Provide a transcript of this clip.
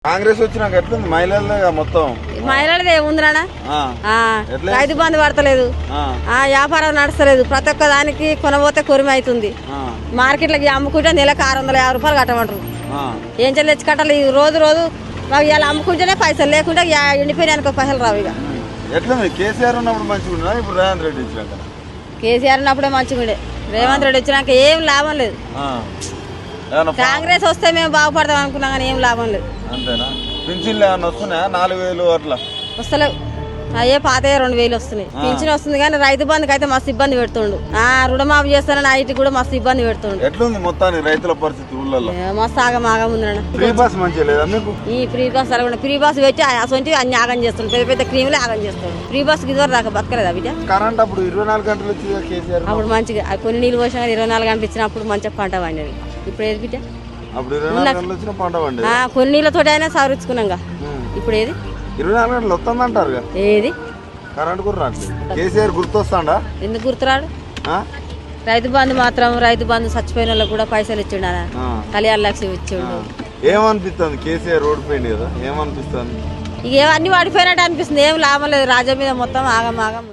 కాంగ్రెస్ వచ్చినాక ఎట్లుంది మహిళలే మొత్తం? మహిళలది ఏముందిరా, రైతు బంధు పడతలేదు, వ్యాపారం నడుస్తలేదు, ప్రతి ఒక్క దానికి కొనబోతే కొరిమి అవుతుంది. మార్కెట్లకి అమ్ముకుంటే నెలకు 650 రూపాయలు కట్టమంటారు. ఏం చెల్లి తెచ్చి కట్టాలి? రోజు రోజు మాకు ఇలా అమ్ముకుంటేనే పైసలు, లేకుంటే ఎండిపోయినానికి పైసలు రావు. ఇక ఎట్లుంది? కేసీఆర్ ఉన్నప్పుడు మంచిగా ఇప్పుడు రేవంత్ రెడ్డి వచ్చినాక? కేసీఆర్ ఉన్నప్పుడే మంచిగా, రేవంత్ రెడ్డి వచ్చినాక ఏం లాభం లేదు. కాంగ్రెస్ వస్తే మేము బాగుపడతాం అనుకున్నాం కానీ ఏం లాభం లేదు. అంతేనా? పింఛన్లు ఏమన్నా వస్తున్నాయా? 4000 అట్లా వస్తలేవు. అయ్యే పాతయ్య 2000 వస్తున్నాయి. పింఛన్ వస్తుంది కానీ రైతు బంధుకి అయితే మస్తు ఇబ్బంది పెడుతుండు. రుణమాఫీ చేస్తానని ఐటీ కూడా మస్తు ఇబ్బంది పెడుతుండు. ఎట్లుంది మొత్తానికి రైతుల పరిస్థితి ఊళ్ళల్లో? మస్తు ఆగమాగం ఉంది. ఫ్రీ బస్ మంచిగా లేదా మీకు? ఈ ఫ్రీ బస్ అలా ఫ్రీ బస్ పెట్టి అసలు అన్ని ఆగం చేస్తుండు. పెద్ద పెద్ద క్రీములు ఆగం చేస్తాడు. ఫ్రీ బస్ ఇదివరకు దాకా బతకలేదా బిడ్డ? కరెంట్ అప్పుడు 24 గంటలు వచ్చింది కేసీఆర్. అప్పుడు మంచిగా కొన్ని నీళ్ళు పోసినా 24 గంటలు ఇచ్చినప్పుడు మంచిగా పంట పండేది. ఇప్పుడు ఏది బిడ్డ? అప్పుడు 24 గంటలు వచ్చిన పంట పండేది. కొన్ని నీళ్ళతో అయినా సవరించుకున్నాగా. ఇప్పుడు ఏది 24 గంటలు వస్తుందంటారు. ఏది కరెంట్ కూడా రాట్లేదు. కేసీఆర్ గుర్తొస్తాడా? ఎందుకు గుర్తురాడు? రైతు బంధు మాత్రం, రైతు బంధు చచ్చిపోయిన వాళ్ళకి కూడా పైసలు ఇచ్చిండు. కళ్యాణ లక్ష్యం ఇచ్చిండు. ఏమనిపిస్తుంది? కేసీఆర్ ఓడిపోయింది కదా, ఏమనిపిస్తుంది? ఇక అన్ని వాడిపోయినట్టు అనిపిస్తుంది. ఏం లాభం లేదు. రాజ్యం మీద మొత్తం ఆగం ఆగం.